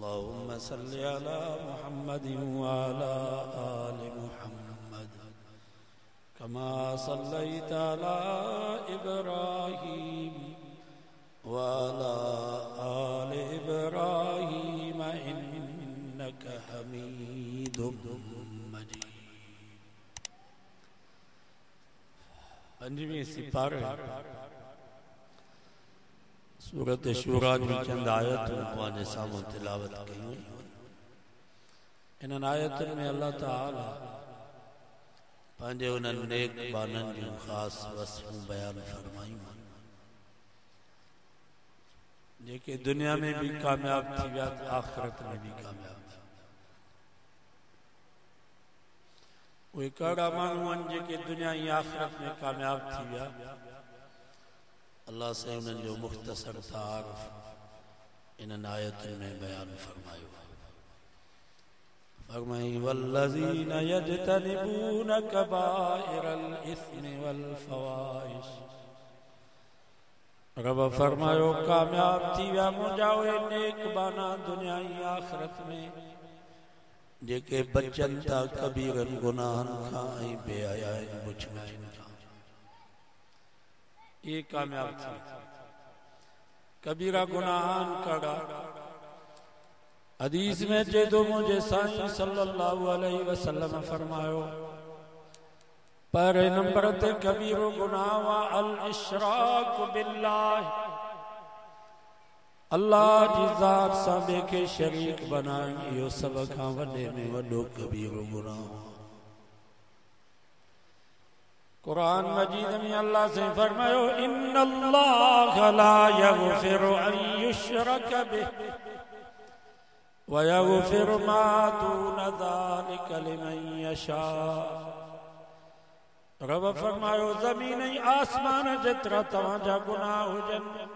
अल्लाहुम्मा सल्लि अला मुहम्मदिन व अला आलि मुहम्मद कमा सल्लैता अला इब्राहीम व अला आलि इब्राहीम इन्नका हमीदुम मजीद। पंजवीं सिपारे सूरत शूरा जी चंद आयतुनि साम्हूं तिलावत कयूं। इन्हनि आयतुनि में अल्लाह ताला पंहिंजे उन्हनि नेक बाननि जूं ख़ासि वसफ़ूं बयान फरमायूं जेके दुनिया में भी कामयाब थी विया, आख़िरत में भी कामयाब थी। उहे कहिड़ा माण्हू आहिनि जेके दुनिया ऐं आख़िरत में कामयाब थी विया। अल्लाह से उन्हनि जो मुख़्तसर तारुफ़ इन्हनि आयतुनि में बयान फरमायो। फरमाई वल्लज़ीना यज्तनिबूना कबाइरल इस्मि वल फ़वाहिश। रब फरमायो कामयाब थी विया मुंहिंजा उहे नेक बाना दुनिया ऐं आख़िरत में जेके बचनि था कबीरनि गुनाहनि खां ऐं बेहयाइनि बुछड़ियुनि खां। ये कामयाब थी। कबीरा गुनाहन कड़ा हदीस में जे दो मुझे साईं सल्लल्लाहु अलैहि वसल्लम फरमायो पहले नंबर ते कबीरो गुनाह वा अल इशराक बिल्लाह, अल्लाह जी ज़ात सां ॿिए खे शरीक बनाइण। इहो सभ खां वॾे में वॾो कबीरो गुनाह। कुरान मजीद में अल्लाह से फरमायो इन्नल्लाह ला यगफिरु अन युशरक बिहि व यगफिरु मा दून ज़ालिका लिमन यशा। रब फरमायो ज़मीन ऐं आसमान जेतिरा तव्हांजा गुनाह हुजनि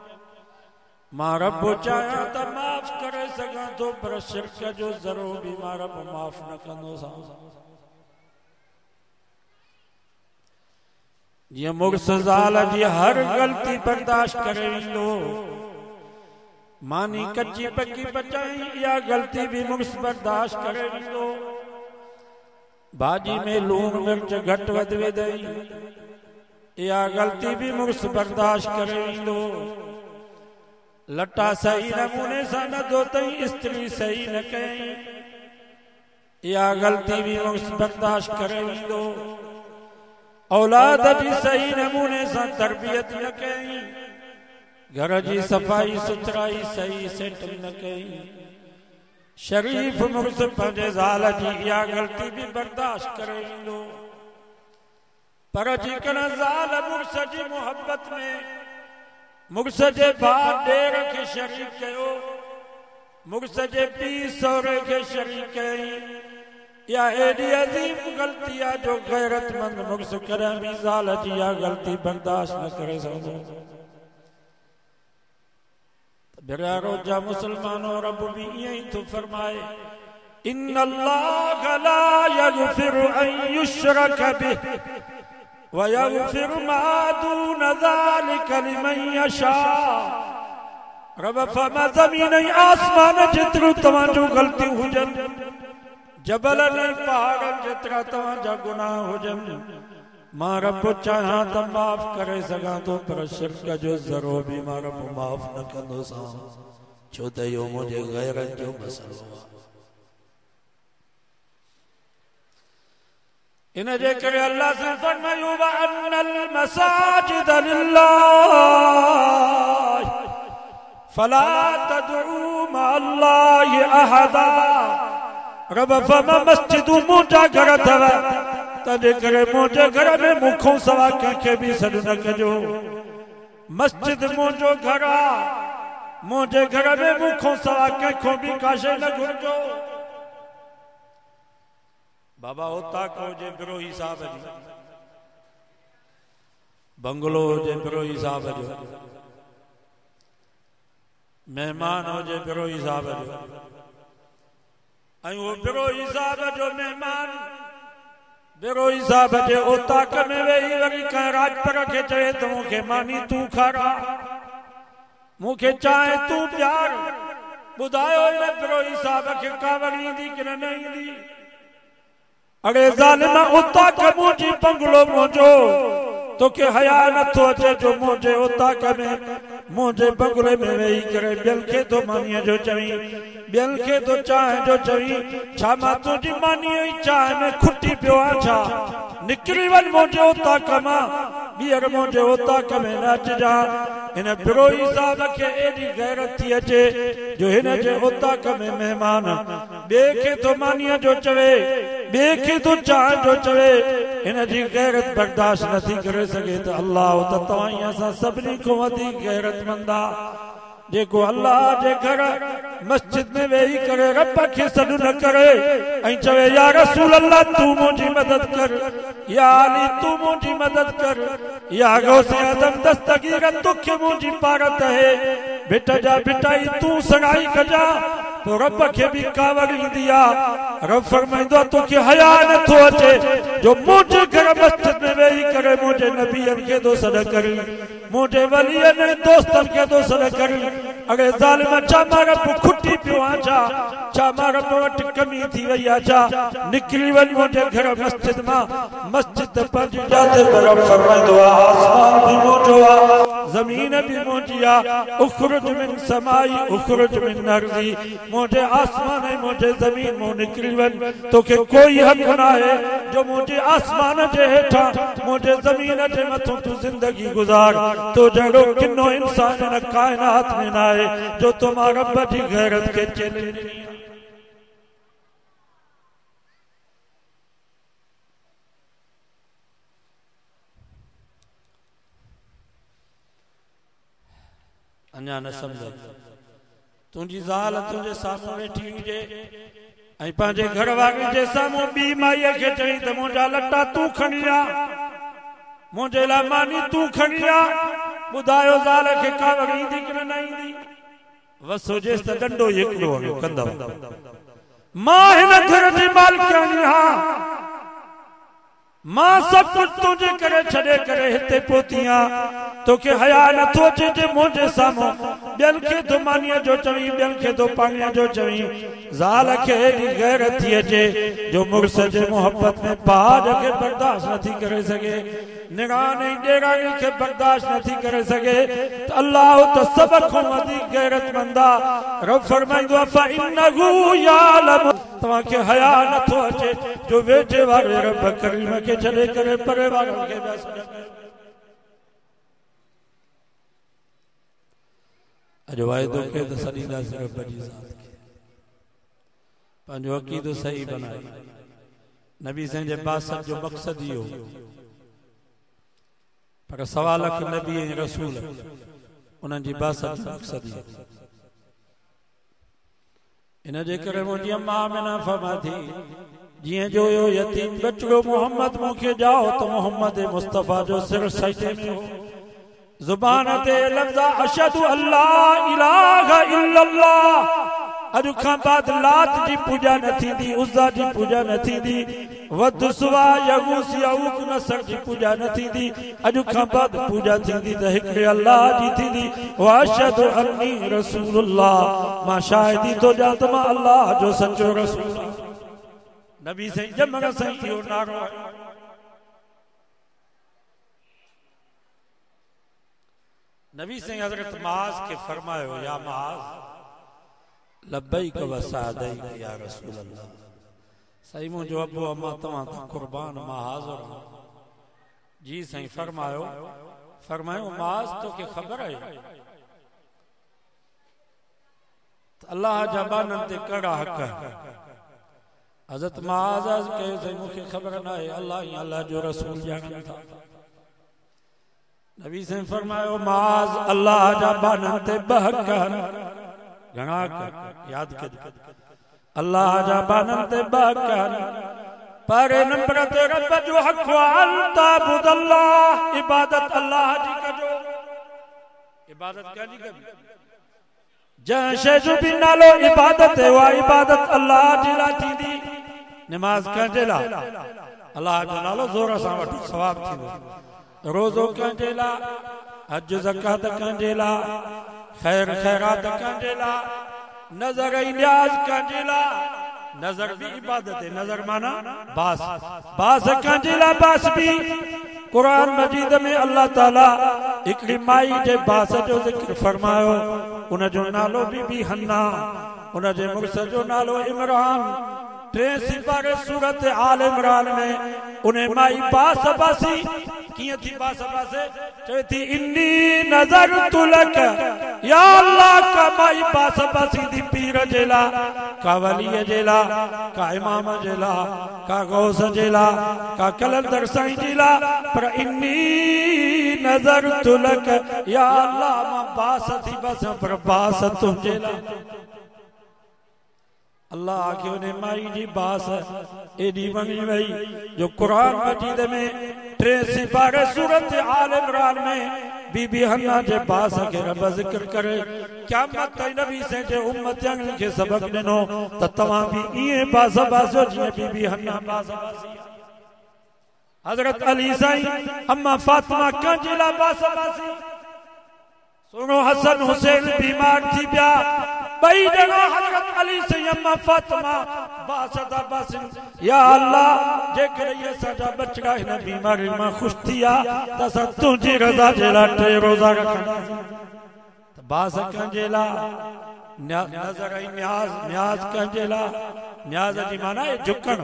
मां रब चाहियां त माफ़ करे सघां थो, पर शिरक जो ज़रो बि मां रब माफ़ न कंदोसां। जीअं मुड़ुस ज़ाल जी हर ग़लती बर्दाश्त करे वेंदो, मानी कच्ची पक्की पचाई इहा ग़लती भी मुड़ुस बर्दाश्त करे वेंदो। भाॼी में लूण मिर्च घटि वधि विधई इहा ग़लती भी मुड़ुस बर्दाश्त करे वेंदो। लटा सही नमूने सां न धोतई, स्त्री सही न कयई, इहा ग़लती भी मुड़ुस बर्दाश्त करे वेंदो। औलाद जी सही नमूने सां तरबियत न कई, घर जी सफ़ाई सुथराई सही सेटिंग न कई। शरीफ मुड़ुस पंहिंजे ज़ाल जी इहा ग़लती भी बर्दाश्त करे वेंदो। पर जेकॾहिं ज़ाल मुड़ुस जी मोहब्बत में मुड़ुस जे भाउ ॾेर खे शरीक कयो, मुड़ुस जे पीउ सहुरे खे शरीक कयई, या एडी अजीम गलती है जो गैरतमंद मुड़ुस कॾहिं भी ज़ाल जी इहा ग़लती बर्दाश्त न करे सघंदो। बिरारो जा मुसलमानो रब भी ईअं ई थो फरमाए इन्नल्लाह ला यगफिरु अन युशरक बिहि व यगफिरु मा दून ज़ालिका लिमन यशा। रब फरमा ज़मीन ऐं आसमान जेतिरो तव्हांजो ग़लतियूं हुजनि, जबल नहीं पहाड़ जेतिरा तव्हांजा गुनाह हुजनि, मां रब चाहियां त माफ़ करे सघां थो, पर शिरक जो ज़रो भी मां रब माफ़ न कंदोसां, छो त इहो मुंहिंजे गैरनि जो मसइलो आहे। इन जे करे अल्लाह से फरमायो व अन्नल मसाजिद लिल्लाह फला तदउ मा अल्लाहि अहदा। रब फरमा मस्जिदूं मुंहिंजा घर अथव, तंहिंजे करे मुंहिंजे घर में मूंखों सवा कंहिंखे बि सॾु न कजो। मस्जिद मुंहिंजो घर आहे, मुंहिंजे घर में मूंखों सवा कंहिंखों बि का शइ न घुरिजो। बाबा ओताक हुजे बिरोही साहब जी, बंगलो हुजे बिरोही साहब जो, मेहमान हुजे बिरोही साहब जो, ऐं उहो बिरोही साहब जो मेहमान बिरोही साहब जे ओताक में वेही वरी कंहिं राजपर खे चए त मूंखे मानी तूं खारा, मूंखे चांहि तूं प्यार, ॿुधायो इन बिरोही साहब खे कावड़ ईंदी कि न ईंदी? अड़े ज़ालिमा उता के मुंहिंजी बंगलो मुंहिंजो तोखे हया नथो अचे जो मुंहिंजे उता के में मुंहिंजे बंगले में वेही करे ॿियनि खे तो मानीअ जो चवी, ॿियनि खे तो चांहि जो चवी। छा मां तुंहिंजी मानीअ जी चांहि में खुटी पियो आहियां छा? निकिरी वञ मुंहिंजे उता कमां, ॿीहर मुंहिंजे उता में न अचिजा। इन बिरोही साहब खे एॾी गैरत थी अचे जो हिन जे उता में महिमान ॿिए खे तो मानीअ जो चवे, ॿिए खे तो चांहि जो चवे। इन जी गैरत बर्दाश्त नथी करे सघे त अल्लाह त तव्हां असां सभिनी खां वधीक गैरतमंद आहे जेको अल्लाह जे घर मस्जिद में वेही करे रब खे सॾु न करे ऐं चवे या रसूल अल्लाह तू मुंहिंजी मदद कर, या अली तू मुंहिंजी मदद कर, या गौसे आज़म दस्तगीर तोखे मुंहिंजी पारत है, बिट जा बिटाई तू सगाई कजा। तो रब खे भी कावड़ ईंदी आहे। रब फरमाईंदो तोखे हया नथो अचे जो मुंहिंजे घर मस्जिद में वेही करे मुंहिंजे नबीअनि खे थो सॾु करी, मुंहिंजे वलीअनि दोस्तनि खे थो सॾु करी। अड़े ज़ालिम छा मां रब खुटी पियो आहियां छा मां रब वटि कमी थी वई आहे छा? निकिरी वञ मुंहिंजे घर मस्जिद मां। मस्जिद पंहिंजी जाते पर रब फरमाईंदो आहे आसमान भी मुंहिंजो आहे, ज़मीन भी मुंहिंजी आहे। उखरुज मिन समाई उखरुज मिन अर्ज़ी, मुझे आसमान है मुझे जमीन मो निकली वन। तोखे कोई हक ना है जो मुझे आसमान जे हेठा मुझे जमीन जे मथो तू जिंदगी गुजार। तो जड़ो किनो इंसान न कायनात में ना है जो तुम्हारा रब जी गैरत के चैलेंज। अन्या न समझ तुझी ज़ाल तुझे सामू वेठी हुजे ऐं पंहिंजे घर वारे जे सामू ॿी माईअ खे चई त मुंहिंजा लटा तू खणी आ, मुंहिंजे लाइ मानी तू खणी आ। ॿुधायो ज़ाल खे कावड़ ईंदी कि न ईंदी? वस हुजेसि त डंडो हिकिड़ो कंदव। मां हिन घर जी मालिकाणी आहियां, मां सब कुछ तुझे करे छड़े करे हिते पहुती आहियां। तोखे हया नथो अचे जे मुंहिंजे साम्हूं ॿियनि खे तो मानीअ जो चवी, ॿियनि खे तो पाणीअ जो चवी। ज़ाल खे एॾी गैरत थी अचे जो मुड़ुस जे मोहब्बत में भाउ खे बर्दाश्त नथी करे सघे, निराण ऐं ॾेराणी खे बर्दाश्त नथी करे सघे त अल्लाह त सभ खां वधीक गैरतमंद आहे। रब फरमाईंदो आहे फइन्नहु यालम, तव्हांखे हया नथो अचे जो वेठे वारे रब करीम खे छॾे करे परे वारनि खे पिया सॾु कयो। अॼु वाइदो कयो त सॾींदासीं रब जी ज़ात खे, पंहिंजो अक़ीदो सही बनाए। नबी साईं जे बासत जो मक़सद इहो, पर सवा लख नबी ऐं रसूल उन्हनि जी बासत जो मक़सद इहो। इन जे करे मुंहिंजी अम्मा आमिना फरमाती जिएं जो यो यतीम बचड़ो मोहम्मद मूंखे ॼाओ त मोहम्मद मुस्तफ़ा जो सिर सजदे में हो, जुबान ते लफ्ज़ अशहदु अल्ला इलाहा इल्लल्लाह। अॼु खां बाद लात जी पूजा न थींदी, उज़्ज़ा जी पूजा न थींदी, वद सुवा यगूस यऊक नसर जी पूजा न थींदी। अॼु खां बाद पूजा थींदी त हिकिड़े अल्लाह जी थींदी। व अशहदु अन्नी रसूलुल्लाह, मां शाहिदी थो ॾियां त मां अल्लाह जो सचो रसूल आहियां। नबी साईं जमण साईं इहो नारो आहे। नबी साईं हज़रत माज़ के फरमायो या माज़ लब्बैक व सअदैक या रसूल अल्लाह। साईं मुंहिंजो अबो अम्मा तव्हां खां कुर्बान मां हाज़िर आहियां। जी साईं फरमायो माज़ तोखे ख़बर आहे त अल्लाह जा बाननि ते कड़ा हक़ आहे। हज़रत माज़ कयो साईं मूंखे ख़बर न आहे, अल्लाह ऐं अल्लाह जो रसूल ॼाणनि था। नबी साईं फरमायो माज़ अल्लाह जा बाननि ते ॿ हक़ आहिनि, घणा हक़ यादि कजो। अल्लाह जा बाननि ते ॿ हक़ आहिनि। पहिरें नंबर ते रब जो हक़ आहे ताबुदल्लाह, इबादत अल्लाह जी कजो। इबादत कंहिंजी कबी? जंहिं शइ जो बि नालो इबादत है उहा इबादत अल्लाह जी लाइ थींदी। नमाज़ कंहिंजे लाइ? अल्लाह जो नालो ज़ोर सां वठो सवाब थींदो। रोज़ो कंहिंजे लाइ? हज ज़कात कंहिंजे लाइ? खैर खैरात कंहिंजे लाइ? नजर ऐं न्याज़ कंहिंजे लाइ, नजर भी इबादत है, नजर माना बास, बास कंहिंजे लाइ, बास भी कुरान मजीद में अल्लाह ताला हिकिड़ी माई जे बास जो ज़िक्र फरमायो, उन जो नालो बीबी हन्ना, उन जे मुड़स जो नालो इमरान। 3 सिपारे सूरत आल इमरान में उन माई बास बासी किए थी, बास बासे चवे थी इन्नी नजर तुलक या अल्लाह, का माई बास बासी दी पीर जेला, का वली जेला, का इमाम जेला, का गौस जेला, का कलंदर साईं जेला, पर इन्नी नजर तुलक या अल्लाह, मां बास थी बस पर बास तुझेला। अल्लाह आखे उन्हें माई जी बास एडी वणी वई जो कुरान मजीद में 3 सिपारे सूरत आल इमरान में बीबी हन्ना जे बास के रब जिक्र करे। क़यामत ताईं नबी से जे उम्मतियन के सबक दिनो त तवां भी इए बास बासो जीअं बीबी हन्ना बास बासी। हजरत अली साईं अम्मा फातिमा कंहिंजे लाइ बास बासी। सुनो हसन हुसैन बीमार थी पिया, बई जगह हजरत अली से अम्मा फातिमा बासदा बासिन, या अल्लाह जेकर ये सजा बचड़ा हिन बीमारी मां खुश थिया त असां तुंहिंजी रज़ा जे लाइ 3 रोज़ा रखंदासीं। त बास कंहिंजे लाइ, नज़र ऐं न्याज़, न्याज़ कंहिंजे लाइ, न्याज़ जी माना आहे झुकण,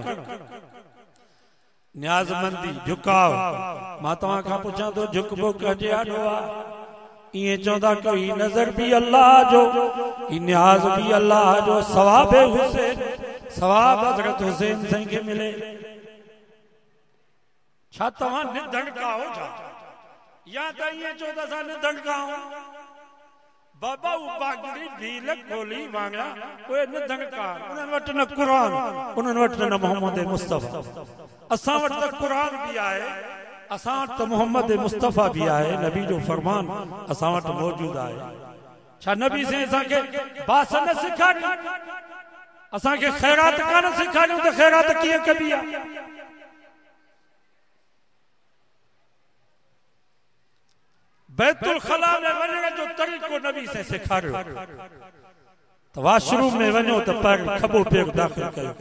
न्याज़मंदी, झुकाव। मां तव्हां खां पुछां थो झुकबो कंहिंजे आॾो आहे? इए चौंदा कोई नजर भी अल्लाह जो, न्याज भी अल्लाह जो, सवाब हुसैन, सवाब हजरत हुसैन साईं के मिले। छा तव्हां निधड़काओ छा, या त इए चो त असां निधड़काऊं? बाबा उ बागड़ी भील खोली वांगड़ा कोई निधड़कार, उन्हनि वटि न कुरान, उन्हनि वटि न मोहम्मद मुस्तफा। असां वटि त कुरान भी आहे, असां वटि त मोहम्मद मुस्तफा भी आहे, नबी जो फरमान असां वटि मौजूद आहे। छा नबी से असांखे बास न सिखारियो? असांखे ख़ैरात कान सिखारियो त ख़ैरात कीअं कबी आहे? बैतुल खला में वञण जो तरीक़ो नबी से सिखारियो। त वाशरूम में वञो त पैर खबो पेर दाख़िल कयो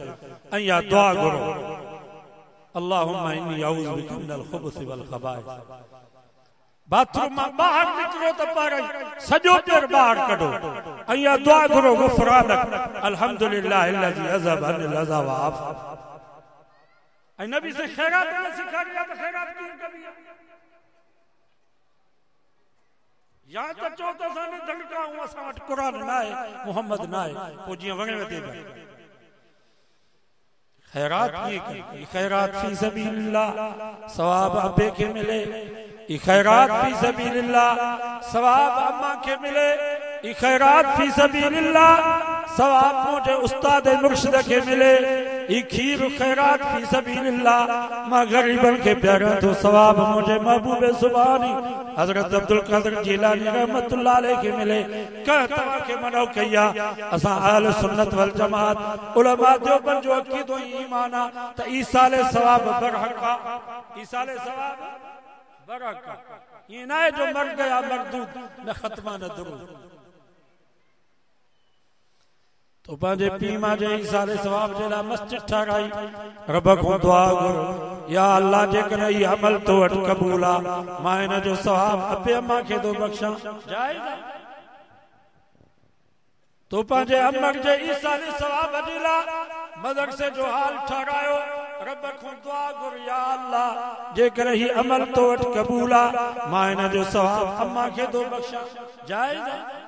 ऐं या दुआ घुरो, अल्लाहुम्मा इन्नी अऊज़ु बिका मिनल खुबुस वल खबाइस। बाथरूम मां ॿाहिरि निकिरो त पैर सॼो पेर ॿाहिरि कढो ऐं या दुआ घुरो, गुफ़रानक अल्हम्दुलिल्लाहि अल्लज़ी अज़हब अनिल अज़ा व आफ़ा। ऐं नबी से ख़ैरात न सिखारियो त ख़ैरात कीअं कबी आहे? या त चओ त असां निधड़काऊं, असां वटि क़ुरान न आहे, मोहम्मद न आहे, पोइ जीअं वणे वधे खैरात की खैरात फी सबीलिल्लाह, सवाब अबे के मिले। खैरात फी सबीलिल्लाह, सवाब अम्मा के मिले। खैरात फी सबीलिल्लाह, सवाब मुझे उस्ताद मुर्शिद के मिले। खीर खैरात फी सबीलिल्लाह, मां गरीबन के प्यारा तो सवाब मुझे महबूब सुभानी हजरत अब्दुल कादिर जिलानी रहमतुल्लाह अलैह के मिले। कह तवा के मनो कया असां अहल सुन्नत वल जमात उलमा देवबंद जो अकीदो ईमान आ त ईसाले सवाब बरहका, ईसाले सवाब बरहका। ये ना है जो मर गया मरदूद न खत्मा न दुरूद। तो पंहिंजे पीउ मां जे ईसाले सवाब जे लाइ मस्जिद ठाराई। रब खां दुआ घुर, या अल्लाह जेकॾहिं ही अमल तो वटि क़बूल आहे, मां हिन जो सवाब अबे अम्मा खे थो बख़्शां। जाइज़ आहे तो पंहिंजे अमर जे ईसाले सवाब जे लाइ मदरसे जो हाल ठारायो। रब खां दुआ घुर, या अल्लाह जेकॾहिं ही अमल तो वटि क़बूल आहे, मां हिन जो सवाब अम्मा खे थो बख़्शां। जाइज़ आहे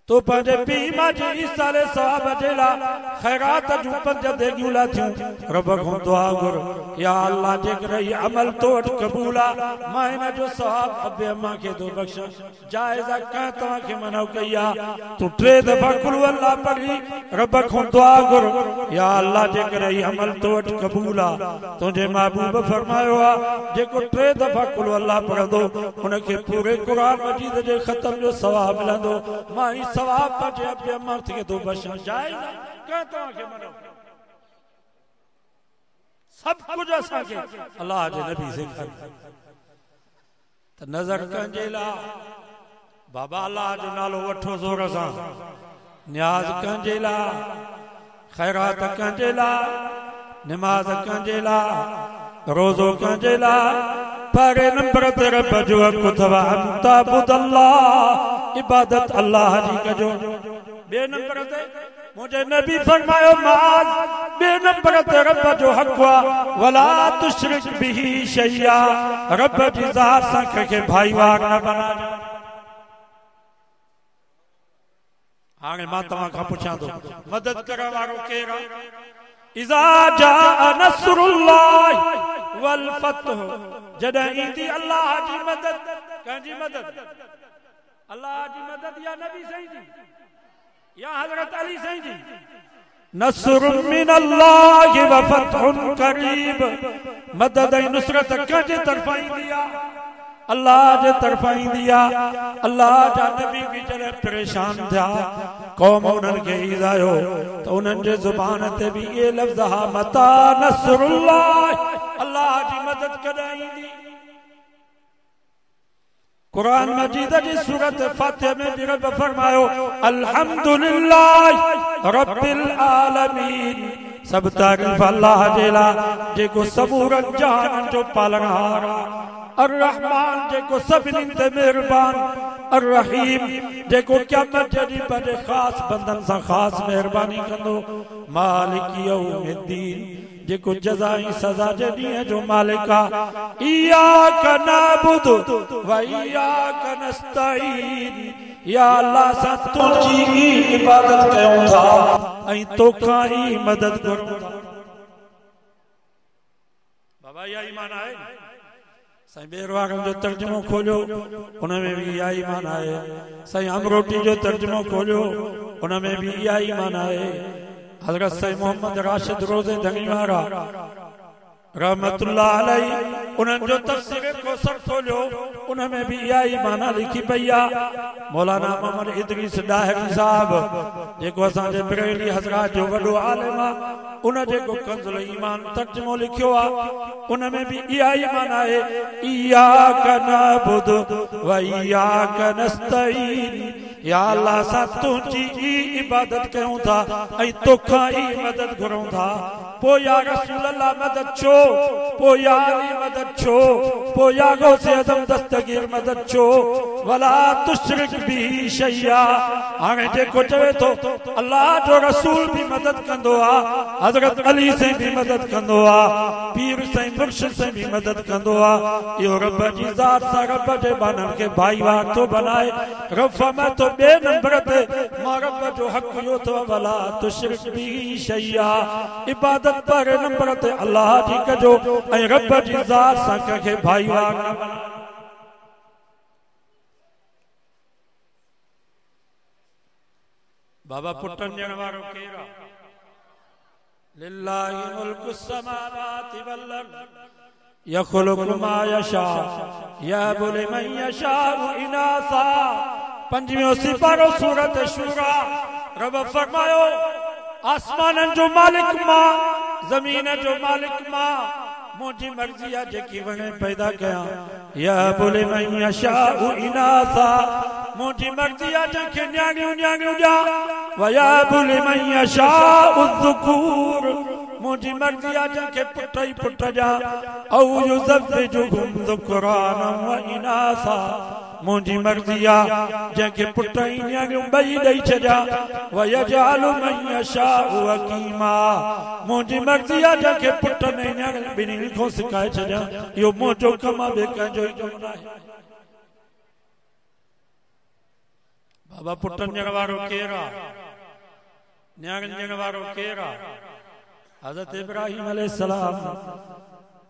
तो पंहिंजे पीउ मां जे ईसाले सवाब जे लाइ खैरात जूं 5 देगियूं लाथियूं। रब खां दुआ घुर, या अल्लाह जेकॾहिं ही अमल तो वटि क़बूल आहे, मां हिन जो सवाब अबे अम्मा खे थो बख़्शां। जाइज़ आहे कंहिं तव्हां खे मना कई आहे तूं 3 दफ़ा कुल अल्लाह पढ़ी रब खां दुआ घुर, या अल्लाह जेकॾहिं ही अमल तो वटि क़बूल आहे। तुंहिंजे महबूब फरमायो आहे जेको 3 दफ़ा कुल अल्लाह पढ़ंदो उनखे पूरे क़ुरान मजीद जे ख़त्म जो सवाब मिलंदो। मां ही सवाब पंहिंजे अबे अम्मा खे थो बख़्शां। जाइज़ आहे कंहिं तव्हां खे मना? सब कुछ असांखे अल्लाह जे नबी सिखारियो। त नज़र कंहिंजे लाइ? बाबा अल्लाह जो नालो वठो ज़ोर सां, न्याज कंहिंजे लाइ, खैरात कंहिंजे लाइ, नमाज कंहिंजे लाइ, रोज़ो कंहिंजे लाइ। परे नंबर ते रब जो हक़ अथव अल्लाह, इबादत अल्लाह जी कजो। बे नंबर ते मुझे नबी फरमायो माज, बे नंबर ते रब जो हक़ आहे वला तुशरिक बिही शैया, रब जी ज़ात सां कंहिंखे भाईवार न बणाइजो। हाणे मां तव्हां खां पुछां थो मदद करण वारो केरु आहे? इज़ा जाअ नस्रुल्लाह वल फतह, जॾहिं ईंदी अल्लाह जी मदद। कंहिंजी मदद? अल्लाह जी मदद या नबी साईं जी या हज़रत अली साईं जी? नस्रुम मिनल्लाह व फतहुन करीब, मदद ऐं नुसरत कंहिंजे तरफ़ां ईंदी आहे? अल्लाह जे तरफ़ां ईंदी आहे। अल्लाह जा नबी बि जॾहिं परेशान थिया, क़ौम उन्हनि खे ईज़ायो त उन्हनि जे ज़ुबान ते बि इहे लफ़्ज़ हा, मता नस्रुल्लाह, अल्लाह जी मदद कॾहिं ईंदी? कुरान मजीद जी सूरत फातिहा में भी रब फरमायो अल्हम्दुलिल्लाह रब्बिल आलमीन, सब तारीफ़ अल्लाह जे लाइ जेको समूरनि जहाननि जो पालनहार आहे। अर्रहमान जेको सभिनी ते मेहरबान, अर्रहीम जेको क़यामत जे ॾींहुं पंहिंजे ख़ासि बंदनि सां ख़ासि मेहरबानी कंदो, मालिक यौमिद्दीन जेको जज़ा ऐं सज़ा जे ॾींहं जो मालिक आहे। इय्याक नअबुदु व इय्याक नस्तईन, या अल्लाह सां तुंहिंजी इबादत कयूं था ऐं तोखां ई मदद करूं था। बाबा इहा ईमान आहे। साईं बेरवागन जो तर्जुमो खोलियो, उनमें भी इहा ईमान आहे। साईं अमरोटी जो तर्जुमो खोलियो, उनमें भी इहा ईमान आहे। हज़रत साईं मोहम्मद राशिद रोज़े धनी वारा रहमतुल्लाह अलैहि, उन्हनि जो तफ़सीर कौसर खोलियो, उनमें भी इहा ई माना लिखी पई आहे। मौलाना मोहम्मद इदरीस डाहिरी साहब जेको असांजे बरेली हज़रात जो वॾो आलिम आहे, उन जेको कंज़ुल ईमान तर्जुमो लिखियो आहे, उनमें भी इहा ई माना आहे इय्याक नअबुदु व इय्याक नस्तईन, या अल्लाह सां तुंहिंजी ई इबादत कयूं था ऐं तोखां ई मदद घुरूं था। पोइ या रसूल अल्लाह मदद छो, पोइ या अली मदद छो, पोइ या गौसे आज़म दस्तगीर मदद छो? वला तुशरिक बिही शैया। हाणे जेको चवे थो अल्लाह जो रसूल भी मदद कंदो आहे, हज़रत अली से भी मदद कंदो आहे, पीर साईं मुर्शिद से भी मदद कंदो आहे, इहो रब जी ज़ात सां रब जे बाननि खे भाईवार थो बनाए। रब फरमाए थो ॿिए नंबर ते मां रब जो हक़ इहो अथव वला तुशरिक बिही शैया, इबादत पर नंबर ते अल्लाह जी कजो ऐं रब जी ज़ात सां कंहिंखे भाईवार न बणायो। बाबा पुटनि ॾियण वारो केरु आहे? लिल्लाहि मुल्कु समावाति वल अर्द यख़्लुक़ु मा यशा यहबु लिमन यशाउ इनासा। 5 सिपारो सूरत शूरा। रब फरमायो आसमाननि जो मालिक मां, ज़मीन जो मालिक मां, मुंहिंजी मर्ज़ी आहे जेकी वणे पैदा कयां। यहबु लिमन यशाउ इनासा, मुंहिंजी मर्ज़ी आहे जंहिंखे न्याणियूं न्याणियूं ॾियां। वयहबु लिमन यशाउ ज़ुकूर, मुंहिंजी मर्ज़ी आहे जंहिंखे पुट ई पुट ॾियां। औ युज़व्विजुहुम ज़ुकरानन व इनासा, मुंहिंजी मर्ज़ी आहे जंहिंखे पुट ई न्याणियूं ॿई ॾेई छॾियां। वयजअलु मन यशाउ अकीमा, मुंहिंजी मर्ज़ी आहे जंहिंखे पुट ने न्याणियूं ॿिन्हिनि खां सिकाए छॾियां। इहो मुंहिंजो कमु आहे, ॿिए कंहिंजो ई कमु न आहे। बाबा पुटनि ॾियण वारो केरु आहे? न्याणियुनि ॾियण वारो केरु आहे? हज़रत इब्राहिम अलैहिस्सलाम,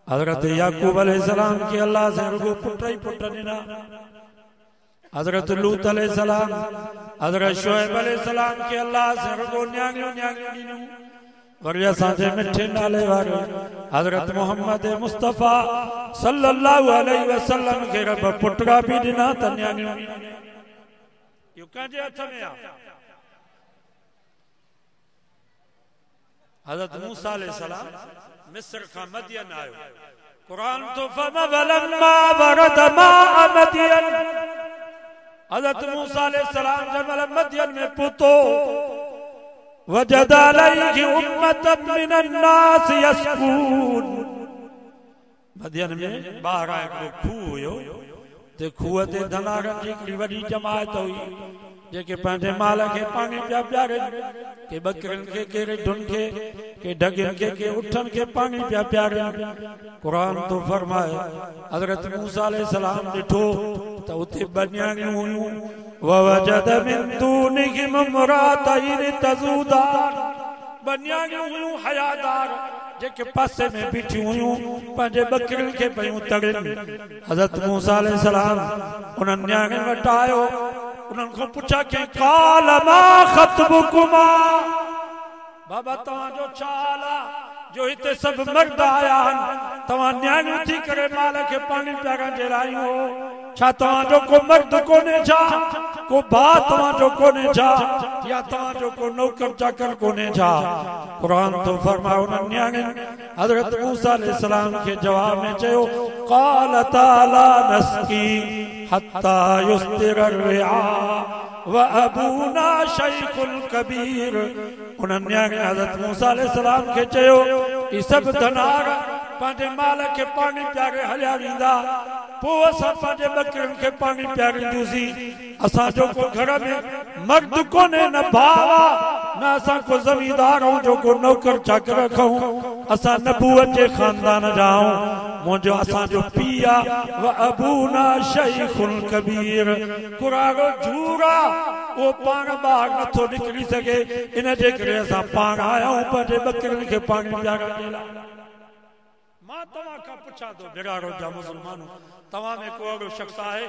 हज़रत याकूब अलैहिस्सलाम खे अल्लाह से रुगो पुट ई पुट ॾिना। हज़रत लूत अलैहिस्सलाम, हज़रत शुएब अलैहिस्सलाम खे अल्लाह से रुगो न्याणियूं न्याणियूं ॾिनियूं। वरी असांजे मिठे नाले वारे हज़रत मोहम्मद मुस्तफ़ा सल्लल्लाहु अलैहि वसल्लम खे रब पुटरा बि ॾिना त न्याणियूं बि ॾिनियूं। इहो कंहिंजे हथ में आहे? हज़रत मूसा अलैहिस्सलाम मिस्र खां मदियन आयो। कुरान तो फलम्मा वरद माअ मदियन, हज़रत मूसा अलैहिस्सलाम जब मदियन में पहुंचो वजद अलैहि उम्मतन मिनन नास यसकून। मदियन में बाहर आए खूह हुयो ते खूह ते धनारन जी हिकिड़ी वॾी जमात हुई जेके पंहिंजे माल खे पाणी पिया पियारनि के बकरियुनि खे के रिढुनि खे के ढगियुनि खे के उठनि खे पाणी पिया पियारनि। क़ुरान तो फरमाए हज़रत मूसा अलैहिस्सलाम ॾिठो त उते ॿ न्याणियूं हुयूं ववजद मिन दूनिहिम इम्राअतैनि तज़ूदान। ॿ न्याणियूं हुयूं हयादार जेके पासे में बीठियूं हुयूं पंहिंजे बकरियुनि खे पयूं तड़नि। हज़रत मूसा अलैहिस्सलाम उन्हनि न्याणियुनि वटि आयो उन्हनि खां पुछा के काल मा ख़तबुकुमा। बाबा तव्हांजो छा हाल आहे जो हिते सभु मर्द आया आहिनि तव्हां न्याणियूं थी करे माल खे पाणी पियारण जे लाइ हो छा तव्हांजो को मर्द कोन्हे छा को भाउ तव्हांजो कोन्हे छा या तव्हांजो को नौकर चाकर कोन्हे छा। क़ुरान तो फरमाए उन्हनि न्याणियुनि हज़रत मूसा अलैहिस्सलाम खे जवाब में चयो क़ालता ला नस्की हत्ता युस्तिर रिआ व अबूना शैखुल कबीर। उन्हनि न्याणियुनि हज़रत मूसा अलैहिस्सलाम खे चयो ई सभु धनार पंहिंजे माल खे पाणी पियारे हलिया वेंदा पोइ असां पंहिंजे बकरियुनि खे पाणी पियारींदासीं। असांजो को घर में मर्द कोन्हे न भाउ आहे न असां को ज़मींदार आहियूं जो को नौकर चाकर रखूं असां नबूवत जे ख़ानदान जा आहियूं मुंहिंजो असांजो पीउ आहे व अबूना शैखुल कबीर कुराड़ो झूर आहे उहो पाण ॿाहिरि नथो निकिरी सघे इन जे करे असां पाण आया आहियूं पंहिंजे बकरियुनि खे पाणी पियारण जे लाइ। मां तव्हां खां पुछां थो बिराड़ो जा मुस्लमानों तव्हां में को अहिड़ो शख़्स आहे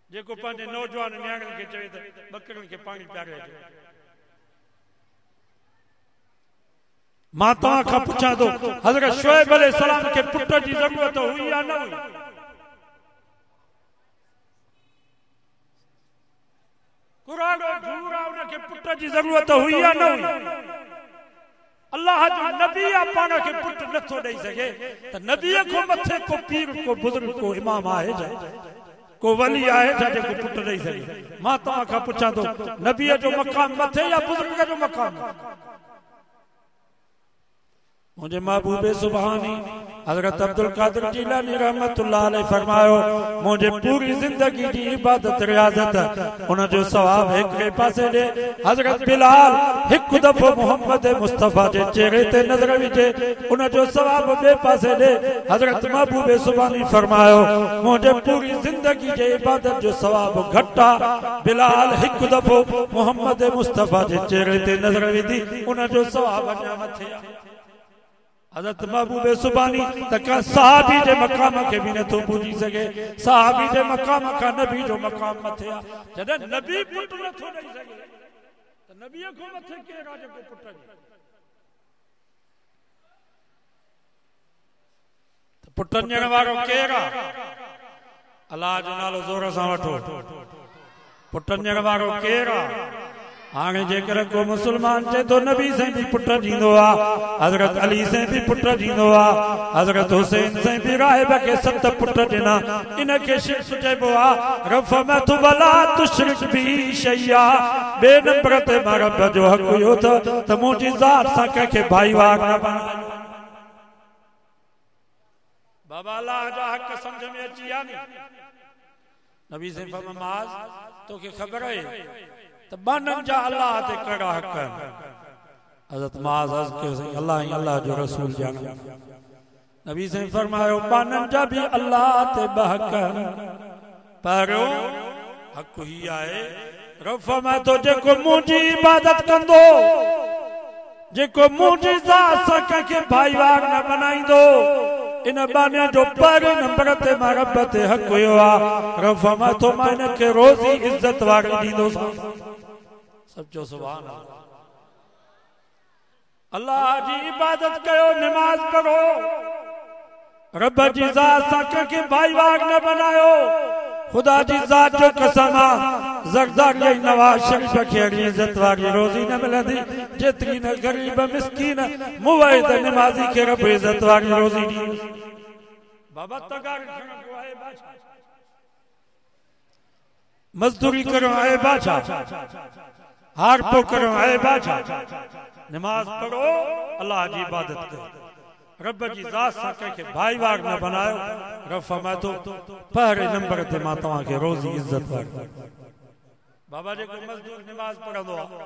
जेको पंहिंजे नौजवान न्याणियुनि खे चवे त बकरियुनि खे पाणी पियारे अचो। मां तव्हां खां पुछां थो हज़रत शुएब अलैहिस्सलाम खे पुट जी ज़रूरत हुई या न हुई? कुराड़ो झूर आहे उनखे पुट जी ज़रूरत हुई या न हुई? अल्लाह जो नबी आहे पाण खे पुट नथो ॾेई सघे त नबीअ खां मथे को पीर को बुज़ुर्ग को इमाम आहे छा को वली आहे छा जेको पुट ॾेई सघे? मां तव्हां खां पुछां थो नबीअ जो मक़ाम मथे या बुज़ुर्ग जो मक़ाम? मुझे महबूबे सुभानी हज़रत अब्दुल कादिर जीलानी रहमतुल्लाह अलैह फरमायो मुझे पूरी जिंदगी की इबादत रियाज़त उन जो सवाब एक पासे दे हज़रत बिलाल एक दफ़ो मोहम्मद मुस्तफा जे चेहरे ते नजर विझे उन जो सवाब बे पासे दे हज़रत महबूबे सुभानी फरमायो मुझे पूरी जिंदगी जे इबादत जो सवाब घटा बिलाल एक दफ़ो मोहम्मद मुस्तफा जे चेहरे ते नजर विधी उन जो सवाब अञा मथे। हज़रत महबूबे सुभानी तक सहाबी जे मकाम के भी नथो पूजी सके सहाबी जे मकाम का नबी जो मकाम मथे आ जद नबी पुट नथो ॾेई सके त नबी को मथे केरा जेको पुट त पुट ॾियण वारो केरा अल्लाह जो नालो ज़ोर सां वठो पुट ॾियण वारो केरा। हाणे जेकर को मुसलमान चे तो नबी से भी पुट ॾींदो आहे हज़रत अली से भी पुट ॾींदो आहे हज़रत हुसैन से भी राहिब के 7 पुट ॾिना इन के शिर्क चइबो आहे रफ़मत वला तुशरिक बि शैया बे नंबर ते मां रब जो हक़ हुयो त मुंहिंजी ज़ात सां कंहिंखे भाईवार न बणायो। बाबा अल्लाह जा हक़ समझ में अची या नबी से फरमाया तोखे ख़बर है तो बानन जा अल्लाह ते कड़ा हक हज़रत माज़ के अल्लाह ही अल्लाह जो रसूल जान नबी से फरमायो बानन जा भी अल्लाह ते बहक पर हक ही आए रफ़ में तो जेको मुंहिंजी इबादत कंदो जेको मुंहिंजी ज़ात सां कंहिंखे भाईवार न बनाईंदो इन बाने जो पर नंबर ते मां रब ते हक हुयो आहे रफ़ में तो मां इन के रोज़ी इज्जत वारी ॾींदो सचो सुभान अल्लाह जी इबादत कयो नमाज पढ़ो रब जी ज़ात सां कंहिंखे भाईवार न बनायो खुदा जी ज़ात जो कसम आहे ज़रदारी नवाज शरीफ खे अहिड़ी इज्जत वारी रोज़ी न मिलंदी जेतिरी न ग़रीब मिस्कीन मुवहिद नमाज़ी खे रब इज्जत वारी रोज़ी ॾींदो। बाबा तगार मजदूरी करो आए बाछा, हार पो करो आए बाछा, नमाज पढ़ो, अल्लाह जी इबादत करो। रब जी ज़ात सां कंहिंखे भाईवार न बनायो। रब फरमाए थो पहिरे नंबर ते मां तव्हांखे रोज़ी इज़त वार। बाबा जेको मजदूर नमाज पढ़ंदो आहे,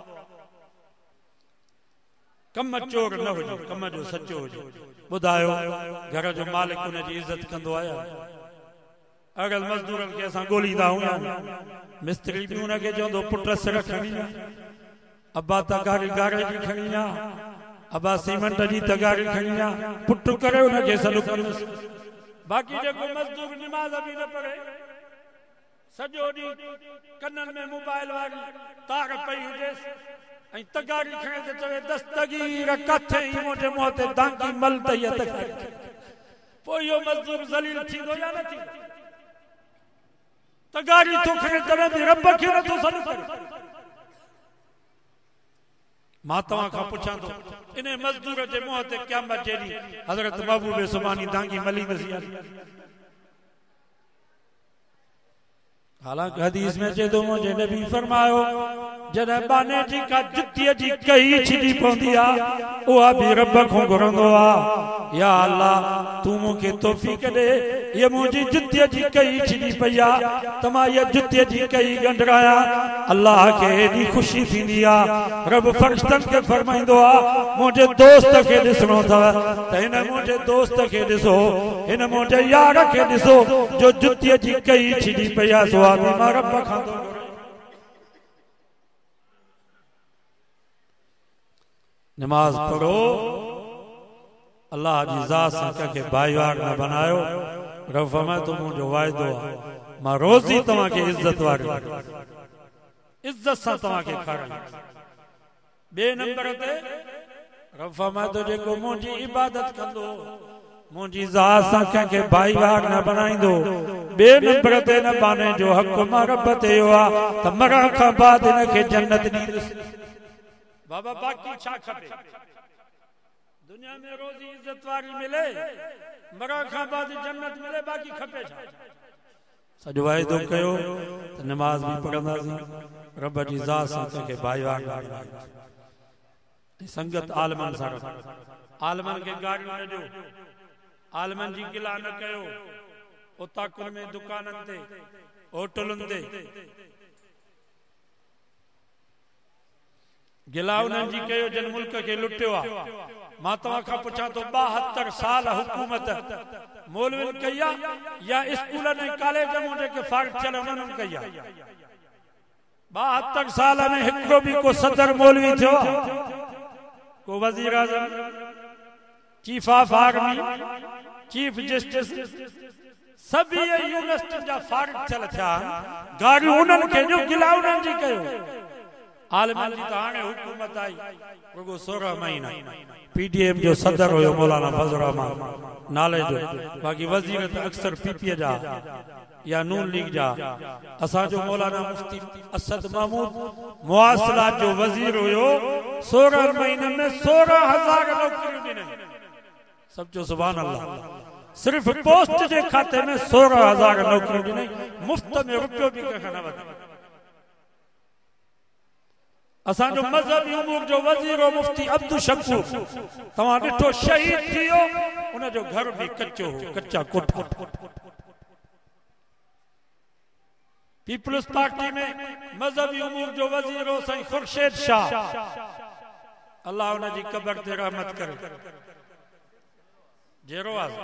कम चोर न हुजे, कम जो सचो हुजे, ॿुधायो घर जो मालिक उन जी इज़त कंदो आहे। अगर मजदूरनि खे असां ॻोल्हींदा आहियूं, मिस्त्री बि उनखे चवंदो पुट सिर खणी आ, अब्बा तगारी गारे जी खणी आ, अब्बा सीमेंट जी तगारी खणी आ, पुट करे उनखे सॾु कंदुसि। बाक़ी जेको मजदूर नमाज बि न पढ़े, सॼो ॾींहुं कननि में मोबाइल वारी तार पई हुजेसि ऐं तगारी खणे त चवे दस्तगीर किथे ई मुंहिंजे मुंहं ते दांगी मल त इहा तगारी, पोइ इहो मजदूर ज़लील थींदो या न थींदो? तगारी थो खणे तॾहिं बि रब खे नथो सॾु करे। मां तव्हां खां पुछां थो, इन मजदूर जे मुंहं ते क़यामत जे ॾींहुं हज़रत महबूब सुभानी दांगी मलींदसि? हालांकि हदीस में चए थो मुंहिंजे नबी फरमायो, जॾहिं बाने जी का जुतीअ जी कई छिॾी पवंदी आहे, उहा बि रब खां घुरंदो आहे, या अल्लाह तूं मूंखे तौफ़ीक़ ॾे, इहा मुंहिंजी जुतीअ जी कई छिॾी पई आहे, त मां इहा जुतीअ जी कई गंढरायां। अल्लाह खे एॾी ख़ुशी थींदी आहे। रब फ़रिश्तनि खे फरमाईंदो आहे, मुंहिंजे दोस्त खे ॾिसणो अथव त हिन मुंहिंजे दोस्त खे ॾिसो, हिन मुंहिंजे यार खे ॾिसो जो जुतीअ जी कई छिॾी पई आहे, सो आहे मां रब खां थो घुरां। नमाज पढ़ो, अल्लाह जी ज़ात सां कंहिंखे भाईवार न बनायो। रब फरमाए थो मुंहिंजो वाइदो आहे, मां रोज़ी तव्हांखे इज़त वारी, इज़त सां तव्हांखे खाराईंदुसि। ॿिए नंबर ते रब फरमाए थो जेको मुंहिंजी इबादत कंदो, मुंहिंजी ज़ात सां कंहिंखे भाईवार न बनाईंदो, ॿिए नंबर ते न बाने जो हक़ मां रब ते इहो आहे त मरण खां बाद हिनखे जन्नत ॾींदुसि। बाबा बाक़ी छा खपे? दुनिया में रोज़ी इज़त वारी मिले, मरण खां बाद जन्नत मिले, बाक़ी खपे छा? सॼो वाइदो कयो त नमाज बि पढ़ंदासीं, रब जी ज़ात सां कंहिंखे भाईवार न बनाईंदासीं। संगत आलमनि सां रखो, आलमनि खे गारियूं न ॾियो, आलमनि जी गिला न कयो। उताकुल में दुकाननि ते, होटलुनि ते गिला उन्हनि जी कयो जिन मुल्क खे लुटियो आहे। मां तव्हां खां पुछां थो, 72 साल हुकूमत मौलवियुनि कई आहे या स्कूलनि ऐं कॉलेजनि में जेके फारिग थियल उन्हनि कई आहे? 72 साल में हिकिड़ो बि को सदर मौलवी थियो आहे, को वज़ीर आज़म, chief of army, chief justice, सभी यूनिवर्सिटी जा फारिग थियल थिया, गाड़ियूं उन्हनि खे ॾियो, गिला उन्हनि जी कयो। आलमनि जी त हाणे हुकूमत आई रुगो 16 महीना। पीडीएम जो सदर हुयो मौलाना फज़ल रहमान नाले जो, बाक़ी वज़ीर त अक्सर पीपीए जा या नून लीग जा। असांजो मौलाना मुफ्ती असद महमूद मुआसलात जो वज़ीर हुयो, 16 महीने में 16,000 नौकरियूं ॾिनई। सब जो सुभान अल्लाह। सिर्फ पोस्ट जे खाते में 16,000 नौकरियूं ॾिनई, मुफ्त में रुपयो बि कंहिंखां न वरितो। असांजो मज़हबी उमूर जो वज़ीर मुफ्ती अब्दुल शकूर, तव्हां ॾिठो शहीद थी वियो, उनजो घर बि कच्चो हो, कच्चा कोठा। पीपल्स पार्टी में मज़हबी उमूर जो वज़ीर हो साईं खुर्शीद शाह, अल्लाह उनजी कब्र ते रहमत करे। जेरो आहे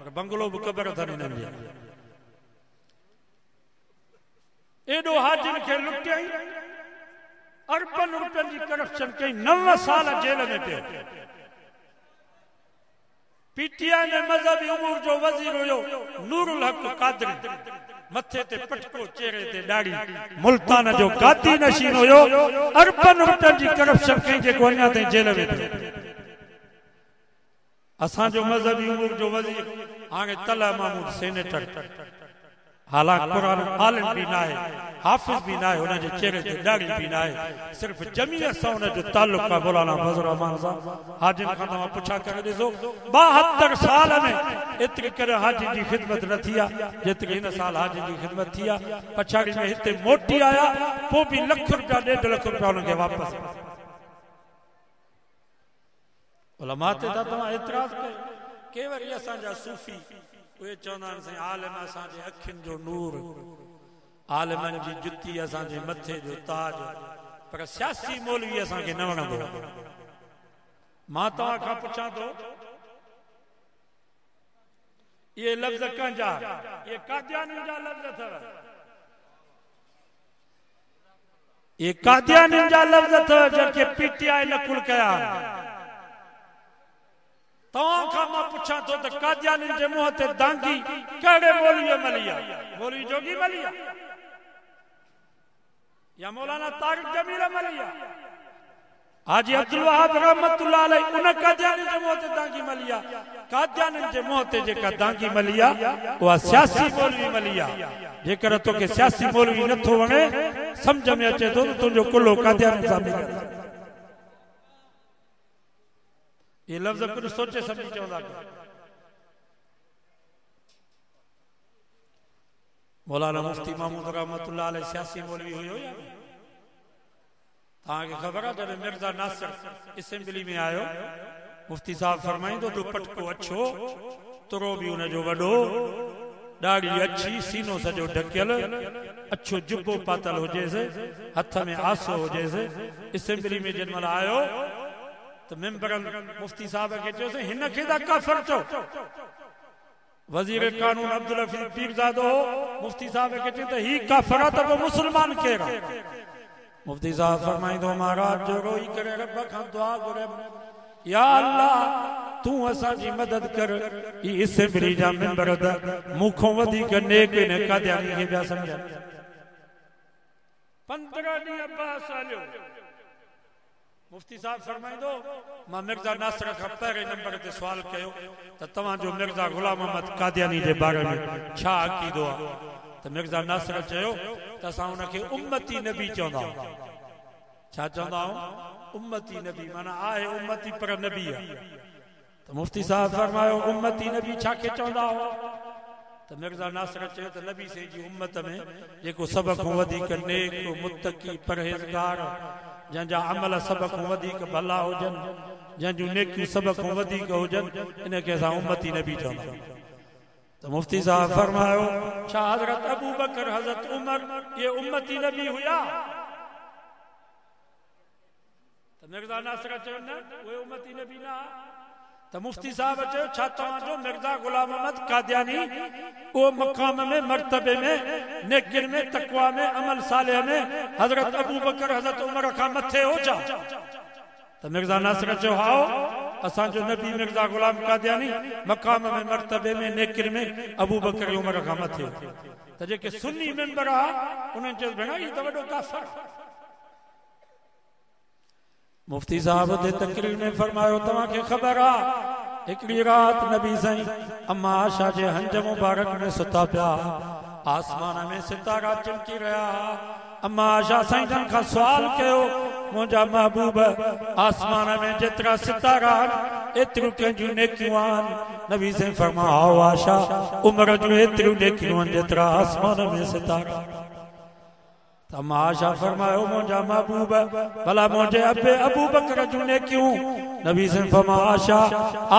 पर बंगलो बि कब्र अथनि हिननि जी। एॾो हाजिन खे लुटियई, अरबन रुपयनि जी करप्शन कई, 9 साल जेल में पियो। पीटीआई में मज़हबी उमूर जो वज़ीर हुयो नूरुल हक कादरी, मथे ते पटको, चेहरे ते दाढ़ी, मुल्तान जो गादी नशीन हुयो, अरबन रुपयनि जी करप्शन कई, जेको अञा ताईं जेल में पियो। असांजो मज़हबी उमूर जो वज़ीर हाणे तला महमूद सेनेटर हालांकि कुरान आलिम भी ना है, हाफिज भी ना है, उनके चेहरे ते दाढ़ी भी ना है, सिर्फ जमीयत सां उन जो ताल्लुक है। मौलाना फजल रहमान साहब हाजिन खां तव्हां पुछा करे ॾिसो 72 साल में एतिरी करे हाजी जी ख़िदमत न थी आहे जेतिरी हिन साल हाजी जी ख़िदमत थी आहे। पछाड़ी में हिते मोटी आया, पोइ बि लख रुपया 1.5 लख रुपया उनखे वापसि। उलमा ते त तव्हां एतिराज़ कयो। के वरी असांजा सूफ़ी उहे चवंदा आहिनि साईं आलिम असांजे अखियुनि जो नूर, आलिमनि जी जुती असांजे मथे जो ताज, पर सियासी मौलवी असांखे न वणंदो। मां तव्हां खां पुछां थो, ये लफ़्ज़ कंहिंजा? ये कादियानी जा लफ़्ज़ अथव? ये कादियानी जा लफ़्ज़ अथव जंहिंखे पीटीआई नकुल कया। तव्हां खां मां पुछां थो त कादियानी जे मुंहं ते दांगी कहिड़े मौलवीअ मली आहे? मौलवी जोगी मली आहे या मौलाना तारिक जमील मली आहे? हाजी अब्दुल वहाब रहमतुल्लाह अलैह उन कादियानी जे मुंहं ते दांगी मली आहे। कादियानी जे मुंहं ते जेका दांगी मली आहे उहा सियासी मौलवी मली आहे। जेकर तोखे सियासी मौलवी नथो वणे, सम्झ में अचे थो त तुंहिंजो कुल्लो कादियानी सां मिले। ये लफ्ज़ कुछ सोचे समझी चवंदा। मौलाना मुफ्ती महमूद रहमतुल्लाह अलैह सियासी मौलवी हुयो या? तव्हांखे ख़बर आहे जॾहिं मिर्ज़ा नासिर असेंबली में आयो, मुफ्ती साहब फरमाईंदो दुपटको अछो, तुरो भी उनजो वॾो, दाढ़ी अच्छी, सीनो सॼो ढकियल, अछो जुब्बो पातल हुजेसि, हथ में आसो हुजेसि। असेंबली में जंहिं महिल आयो तो मेंबर मुफ्ती साहब के चयोसि हिन खे त काफ़िर चओ। वज़ीर कानून अब्दुल हफीज़ पीरज़ादो मुफ्ती साहब के चयो त ही काफ़िर आहे त पोइ मुस्लमान केरु आहे? मुफ्ती साहब फरमाईंदो महाराज जो रोई करे रब खां दुआ घुरे, या अल्लाह तूं असांजी मदद कर। ही असेंबली जा मेंबर त मूंखों वधीक नेक इन कादियानी खे पिया सम्झनि। 15 ॾींहं अब्बास हलियो। मुफ्ती साहब फरमाइंदो मां मिर्ज़ा नासिर खां पहिरें नंबर ते सवाल कयो त तव्हांजो मिर्ज़ा गुलाम अहमद कादियानी जे बारे में छा अक़ीदो आहे? त मिर्ज़ा नासिर चयो त असां उनखे उम्मती नबी चवंदा आहियूं। छा चवंदा आहियूं? उम्मती नबी, माना आहे उम्मती पर नबी आहे। त मुफ्ती साहब फरमायो उम्मती नबी छा खे चवंदा आहियो? त मिर्ज़ा नासिर चयो त नबी साईं जी उम्मत में जेको सभ खां वधीक नेक, मुत्तकी, परहेज़गार, जंहिंजा अमल सभ खां वधीक भला हुजनि, जंहिंजूं नेकियूं सभ खां वधीक हुजनि, इनखे असां उम्मती नबी चवंदा आहियूं। तो मुफ्ती साहब फरमायो छा हज़रत अबू बकर, हज़रत उमर ये उम्मती नबी हुया? तो मिर्ज़ा नासिर चयो न उहे उम्मती नबी न। तो मुफ्ती साहब चयो छा तव्हांजो मिर्ज़ा गुलाम अहमद कादियानी वो मकाम में, मर्तबे में, नेकिन में, तकवा में, अमल साले में हज़रत अबू बकर, हज़रत उमर खां मथे हो छा? तो मिर्ज़ा नासिर चयो हाओ असांजो नबी मिर्ज़ा गुलाम कादियानी मकाम में, मर्तबे में, नेकिन में अबू बकर उमर खां मथे। त जेके सुन्नी मेंबर आहे उन्हनि चयो भेण ही त वॾो काफ़िर। मुफ्ती साहब दे तकरीर में फरमायो तव्हांखे ख़बर आहे हिकिड़ी रात नबी साईं अम्मा आशा जे हंज मुबारक में सुता पिया, आसमान में सितारा चमकी रहा। अम्मा आशा साईं जन खां सवाल कयो मुंहिंजा महबूब आसमान में जेतिरा सितारा एतिरियूं कंहिंजूं नेकियूं आहिनि? नबी साईं फरमायो आशा उमर जूं एतिरियूं नेकियूं आहिनि जेतिरा आसमान में सितारा। अम्मा आशा फरमायो मुंहिंजा महबूब भला मुंहिंजे अबे अबू बकर जूं नेकियूं? नबी साईं फरमायो आशा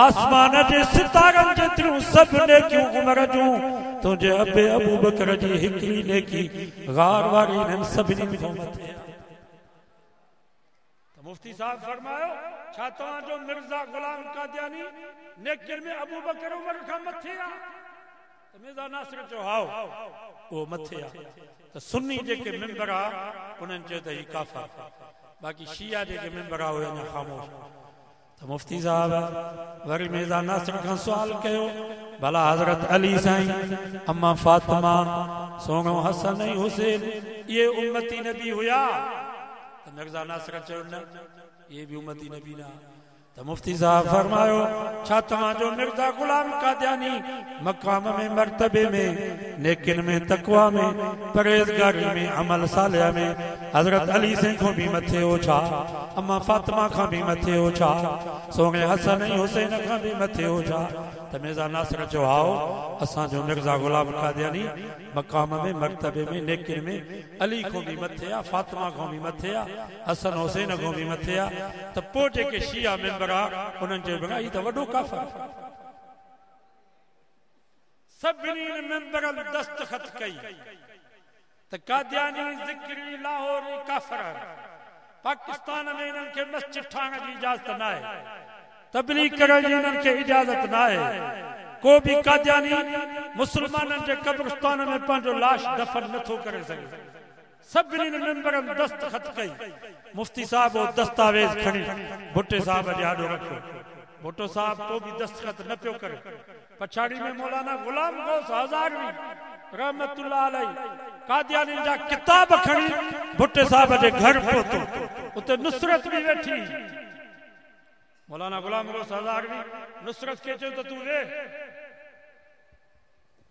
आसमान जे सितारनि जेतिरियूं सभु नेकियूं उमर जूं तुंहिंजे अबे अबू बकर जी हिकिड़ी नेकी गार वारी हिननि सभिनी खां मथे। मुफ्ती साहब फरमायो छा तव्हांजो मिर्ज़ा गुलाम कादियानी नेकिन में अबू बकर उमर खां मथे आहे? त मिर्ज़ा नासिर चयो हाओ उहो मथे आहे। त सुन्नी जेके मेंबर आहे उन्हनि चयो त ही काफ़िर, बाक़ी शिया जेके मेंबर आहे उहे अञा ख़ामोश। त मुफ्ती साहब वरी मिर्ज़ा नासिर खां सवाल कयो भला हज़रत अली साईं, अम्मा फातिमा, सोनो हसन ऐं हुसैन ये उम्मती नबी हुया? त मिर्ज़ा नासिर चयो न ये भी उम्मती नबी न। त तो मुफ्ती साहब फरमायो छा तव्हांजो मिर्ज़ा गुलाम कादियानी मकाम में मर्तबे में नेकिन में तकवा में परहेज़गारी में अमल सालिह में हज़रत अली से को भी मथे हो छा अम्मा फातिमा खां भी मथे हो छा सोने हसन ऐं हुसैन खां भी मथे हो छा त मिर्ज़ा नासिर चयो आओ असांजो मिर्ज़ा गुलाम कादियानी मकाम में मर्तबे में नेकिन में अली को भी मथे आ फातिमा को भी मथे आ हसन हुसैन को भी मथे आ त पोइ जेके शिया मेंबर आ उन्हनि चयो भई त वॾो काफ़िर सभिनी मेंबरनि दस्तखत कई त कादियानी ज़िक्री लाहौर काफ़िर पाकिस्तान में इन्हनि खे मस्जिद ठाहिण जी इजाज़त न आहे तबलीग करण जी इन्हनि खे इजाज़त न आहे को भी कादियानी मुसलमाननि जे कब्रिस्तान में पंहिंजो लाश दफन नथो करे सघे सभिनी मेंबरनि दस्तखत कई मुफ्ती साहब वो दस्तावेज खणी भुट्टे साहब जे आॾो रखियो भुट्टो साहब को भी दस्तखत न पियो करे पछाड़ी में मौलाना गुलाम गौस हज़ारवी रहमतुल्लाह अलैहि कादियानी जा किताब खणी भुट्टे साहब जे घर पहुतो उते नुसरत भी वेठी मौलाना गुलाम गौस हज़ारवी नुसरत के चयो त तू वे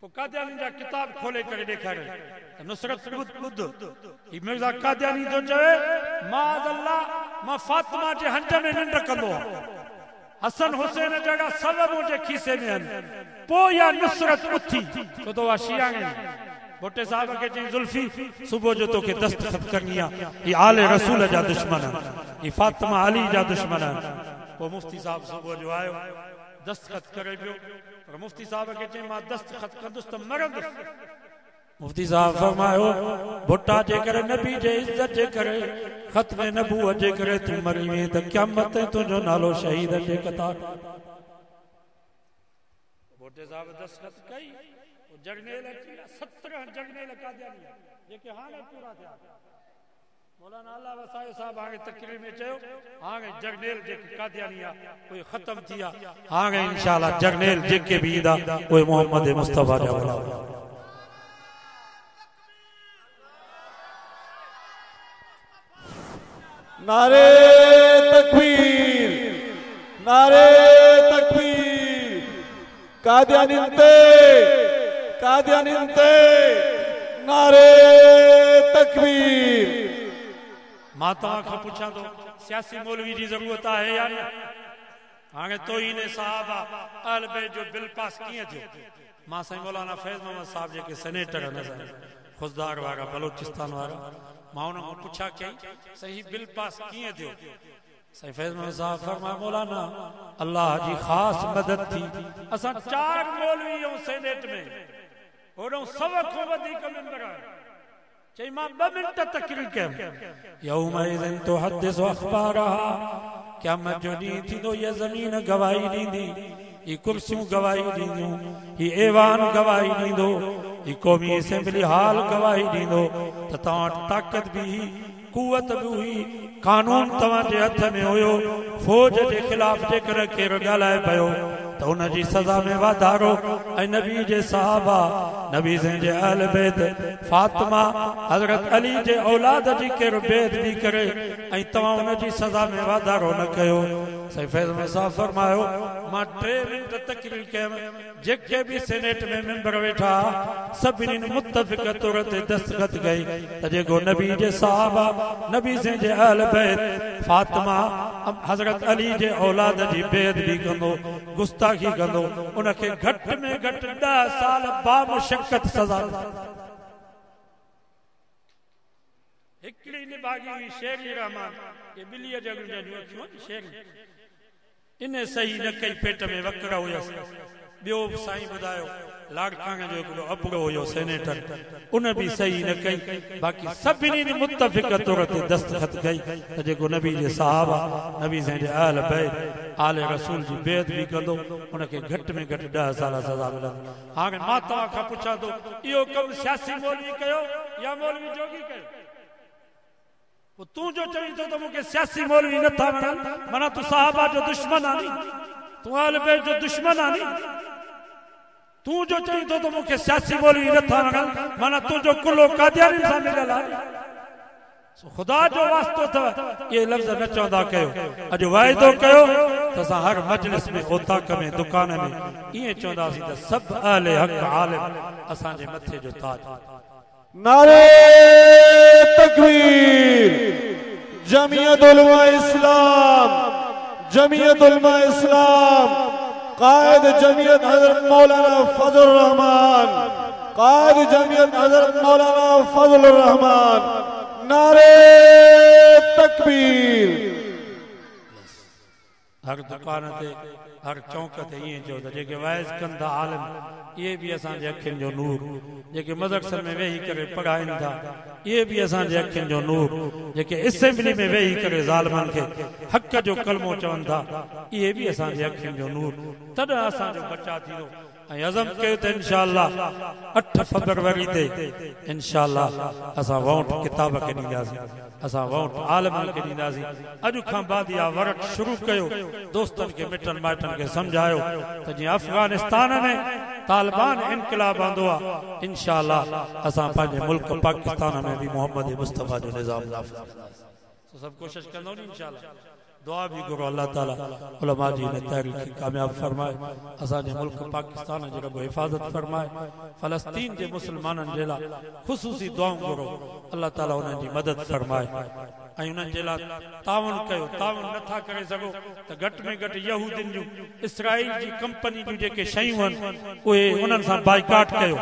पोइ कादियानी जा किताब खोले करे ॾेखारे नुसरत ॿुध ही मिर्ज़ा कादियानी जो चवे माज़अल्लाह मां फातिमा जे हंज में निंड कंदो हसन हुसैन जहिड़ा सब मुंहिंजे खीसे में आहिनि पोइ या नुसरत उथी छो त उहा शिया आहिनि भुट्टे साहब के चई जुल्फी सुबह जो तोखे दस्तखत करनी आहे ही आले रसूल जा दुश्मन ही फातिमा अली जा दुश्मन पोइ मुफ्ती साहब सुबह जो आयो दस्तखत करे पियो पर मुफ्ती साहब के चई मां दस्तखत कंदुसि त मरंदुसि मुफ्ती साहब फरमायो भुट्टा जे करे नबी जे इज्जत जे करे खत्म नबूवत जे करे तू मरी वहीं त क़यामत ते तुंहिंजो नालो शहीद जे कतार भुट्टे साहब दस्तखत कई जर्नेल अची 17 जर्नेल कादियानी जेके हाणे पूरा थिया मौलाना अल्लाह वसायो साहब हाणे तकरीर में चयो हाणे जर्नेल जेके कादियानी आ कोई खत्म थिया हाणे इंशाअल्लाह जर्नेल जेके भी ईंदा उहे मोहम्मद मुस्तफा जा गुलाम नारे तकबीर कादियानी नारे तकबीर माता का पूछा तो सियासी मौलवी की जरूरत है या न हाणे तो इने साहबा अहल बैत जो बिल पास किए थे मां साईं मौलाना फैज मोहम्मद साहब जेके सेनेटर न खुददार वारा बलोचिस्तान वारा मां उन को पूछा कई सही बिल पास किए थे साईं फैज मोहम्मद साहब फरमाया मौलाना अल्लाह जी खास मदद थी असा 4 मौलवी सेनेट में ओडो सब को वधिक मेंबर चई मां 2 मिनट तकरीर कयम यौम इज़न तो हदिस अखबारहा क़यामत जो ॾींहुं थींदो ये ज़मीन गवाही ॾींदी ही कुर्सियूं गवाही ॾींदियूं ही ऐवान गवाही ॾींदो ही क़ौमी असेंबली हाल गवाही ॾींदो त तव्हां ताक़त भी हुई कुवत भी हुई कानून तव्हां जे हथ में हुयो फौज जे खिलाफ जेकर केरु ॻाल्हाए पियो त उन जी सज़ा में वाधारो ऐं नबी जे सहाबा नबी जे अहल बैत फातिमा हज़रत अली जे औलाद जी केरु बेअदबी करे ऐं तव्हां उन जी सज़ा में वाधारो न कयो साईं फैज़ में साहब फरमायो मां 3 मिनट तकरीर कयम जेके भी सेनेट में मेंबर वेठा सभिनी मुत्तफ़िक़ तौर ते दस्तखत कई त जेको नबी जे सहाबा नबी जे अहल बैत फातिमा हज़रत अली जे औलाद जी बेअदबी कंदो गुस्ताखी कंदो उनखे घट में घट 10 साल बामुशक्कत सज़ा हिकड़ी निभागी हुई शेरी रहमान ये बिलिया जगन जो शेरी इने सही न कई पेट में वकरा हुया बियो साईं बुधायो लाड़कांग जो हिकिड़ो अपड़ो हुयो सेनेटर उन भी सही न कई बाक़ी सभिनी मुत्तफ़िक़ तौर ते दस्तखत कई त जेको नबी जे सहाबा नबी जे अहल बैत आले रसूल जी बेअदबी कंदो उनखे घट में घट 10 साल सज़ा मिलंदी हाणे मां तव्हां खां पुछां थो इहो कमु सियासी मौलवी कयो या मौलवी जोगी कयो तू जो चवी तो मुझे सियासी मौलवी नथा वणन माना तू सहाबा जो दुश्मन आनी तू अहल बैत जो दुश्मन आनी तू जो चवी तो मुझे सियासी मौलवी नथा वणन माना तू जो कुलो कादियानी सां मिलियल आहे खुदा जो वास्तो था ये लफ्ज न चवंदा कयो अॼु वाइदो कयो त असां हर मजलिस में ओताक में दुकान में इएं चवंदासीं त सभु अहले हक़ आलिम असांजे मथे जो ताज। नारे तकबीर। जमीयत उलमा इस्लाम, जमीयत उलमा इस्लाम, कायद जमीयत हजरत मौलाना फजल रहमान, कायद जमीयत हजरत मौलाना फजल रहमान। नारे तकबीर। हर दुकान ते हर चौक ते इएं चओ त जेके वाइज़ कंदा आलिम इहे बि असांजे अखियुनि जो नूर, जेके मदरसनि में वेही करे पढ़ाइनि था इहे बि असांजे अखियुनि जो नूर, जेके असेंबली में वेही करे ज़ालिमनि खे हक़ जो कलमो चवनि था इहे बि असांजे अखियुनि जो नूर। तॾहिं असांजो बचा थींदो ऐं अज़म कयो त इंशाअल्लाह 8 फरवरी ते इंशाअल्लाह असां वोट किताब खे ॾींदासीं, असां वोट आलिमनि खे ॾींदासीं। अॼु खां बाद इहा वर्क शुरू कयो, दोस्तनि खे मिटनि माइटनि खे सम्झायो त जीअं अफ़गानिस्तान में तालिबान इनकलाब आंदो आहे इंशाअल्लाह असां पंहिंजे मुल्क पाकिस्तान में बि मोहम्मद मुस्तफ़ा जो निज़ाम नाफ़िज़ सब कोशिश कंदो नी इंशाअल्लाह। दुआ भी करो अल्लाह ताला उलमा जी ने तहरीक कामयाब फरमाए, असांजे मुल्क पाकिस्तान जी रब हिफाजत फरमाए, फ़लस्तीन जे मुसलमाननि जे लाइ ख़ुसूसी दुआऊं करो अल्लाह ताला उन्हनि जी मदद फरमाए ऐं उन्हनि जे लाइ तावन कयो। तावन नथा करे सघो त घटि में घटि यहूदियुनि जूं इसराइल जी कंपनी जूं जेके शयूं आहिनि उहे उन्हनि सां बाइकाट कयो।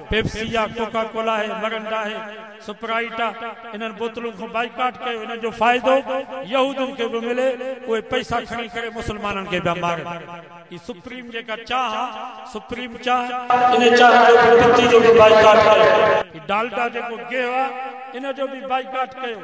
पेप्सी आहे, कोका कोला आहे, मरंडा आहे, स्प्राइट आहे, इन्हनि बोतलुनि खां बाइकाट कयो। इन्हनि जो फ़ाइदो यहूदियुनि खे बि मिले, उहे पैसा खणी करे मुसलमाननि खे बि मारनि। ई सुप्रीम जेका चाह आहे, सुप्रीम चाह, इन चाह जो पत्ती जो बि बाइकाट कयो। ई डालडा जेको गेहू आहे इन जो बि बाइकाट कयो।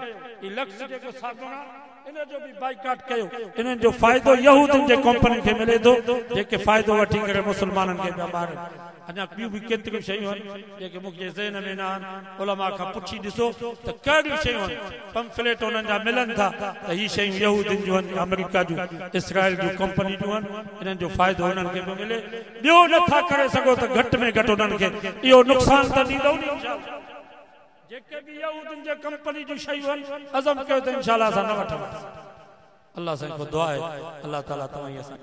ई लक्स जेको साबुण आहे इन जो बि बाइकाट कयो। इन्हनि जो फ़ाइदो यहूदियुनि जे कंपनी खे मिले थो जेके फ़ाइदो वठी करे मुसलमाननि खे बि मारनि। अञा ॿियूं बि केतिरियूं शयूं आहिनि जेके मुंहिंजे ज़हन में न आहिनि, उलमा खां पुछी ॾिसो त कहिड़ियूं शयूं आहिनि। पंफलेट उन्हनि जा मिलनि था त हीअ शयूं यहूदियुनि जूं आहिनि, अमेरिका जूं, इसराइल जूं कंपनी जूं आहिनि। इन्हनि जो फ़ाइदो उन्हनि खे बि मिले। ॿियो नथा करे सघो त घटि में घटि उन्हनि खे इहो नुक़सानु त ॾींदो नी इंशाअल्लाह। जेके बि यहूदियुनि जे कंपनी जूं शयूं आहिनि अज़म कयो त इंशाअल्लाह असां न वठंदासीं। अल्लाह सां को दुआ आहे अल्लाह ताला तव्हां असां